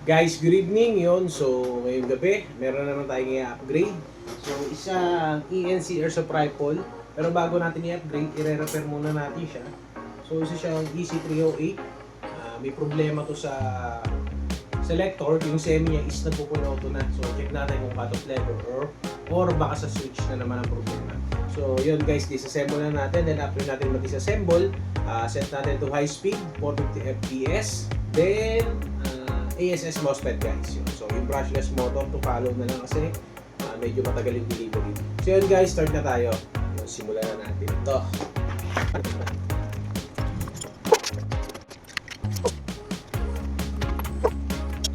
Guys, good evening yon. So, ngayong gabi, meron naman tayong i-upgrade. So, isang ENC air supply pole. Pero bago natin i-upgrade, i-repair muna natin siya. So, isa siyang EC308. May problema to sa selector. Yung semi niya is nagpupuno-auto na. So, check natin kung cut-off level or baka sa switch na naman ang problema. So, yun guys, disassemble na natin. Then, after natin mag-disassemble, set natin to high speed, 450 FPS. Then, ASS MOSFET guys. Yun. So yung brushless motor to follow na lang kasi medyo matagal yung delivery. So yun guys, start na tayo. Yun, simulan na natin ito.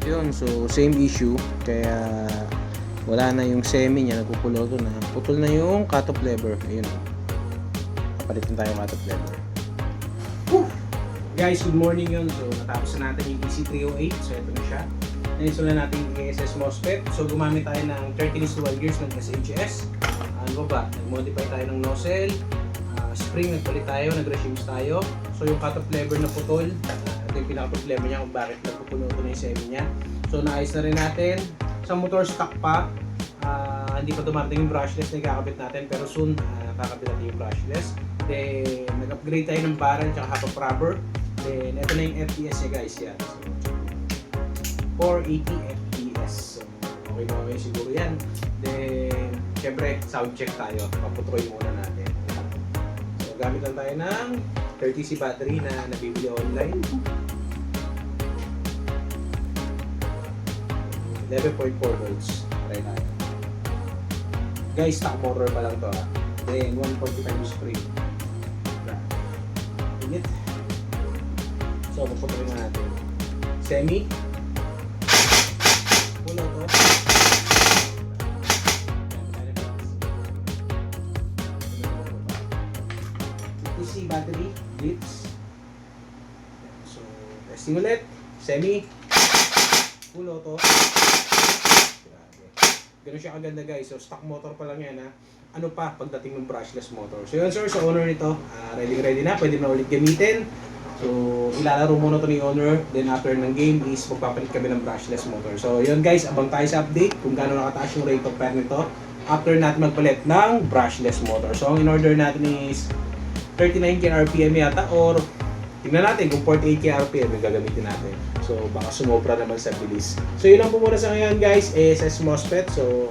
Yun, so same issue. Kaya wala na yung semi niya, nagpupuloto na. Putol na yung cut-off lever. Ayun. Kapalitan tayo cut-off lever. Whew! Guys, good morning yun. So, natapos na natin yung EC308. So, ito na siya. Na-install na natin yung ASS MOSFET. So, gumamit tayo ng 13:1 gears ng SHS. Ano ba? Nag-modify tayo ng nozzle. Spring, nagpalit tayo. Nag-resumes tayo. So, yung cut-off lever na putol. Ito yung pinaka-problema niya kung bakit nagpupuno ito na yung semi niya. So, naayos na rin natin. Sa motor stock pa. Hindi pa dumating yung brushless na ikakabit natin. Pero soon, kakabit natin yung brushless. Then, nag-upgrade tayo ng barrel at half of rubber. Then, ito na yung FPS niya guys, yan. So, 480 FPS. So, okay na okay siguro yan. Then, syempre, sound check tayo. Paputroy muna natin. So, gamit lang tayo ng 30C battery na nabibili online. 11.4 volts. Try tayo. Guys, stock motor pa lang to ha. Then, 145 spring. Init. So, paputroy na natin. Semi. Puno to. PC battery. Blitz. So, testing ulit. Semi. Puno to. Ganun siya kaganda guys. So, stock motor pa lang yan ha. Ano pa pagdating ng brushless motor. So, yun sir, sa owner nito. Ready na. Pwede na ulit gamitin. So, ilalaro muna ito ni owner. Then after ng game is magpapalit kami ng brushless motor. So, yun guys, abang tayo sa update kung gaano nakataas yung rate of fire nito after natin magpalit ng brushless motor. So, ang in-order natin is 39k RPM yata or tingnan natin kung 48k RPM yung gagamitin natin. So, baka sumobra naman sa bilis. So, yun lang po muna sa ngayon guys, ASS MOSFET. So,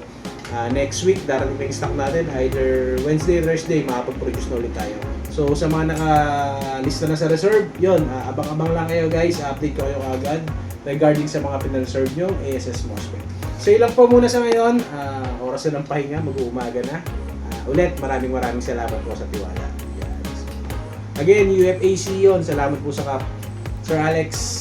next week, darating na yung stock natin. Either Wednesday, Thursday, makapag-produce na ulit tayo. So, sa mga naka-lista na sa reserve, yun, abang-abang lang kayo guys. Update ko kayo agad regarding sa mga pina-reserve nyo, ASS MOSFET. So, ilang po muna sa ngayon. Oras na ng pahinga, mag-uumaga na. Ulit, maraming salamat po sa tiwala. Yes. Again, UFAC yun. Salamat po sa Sir Alex.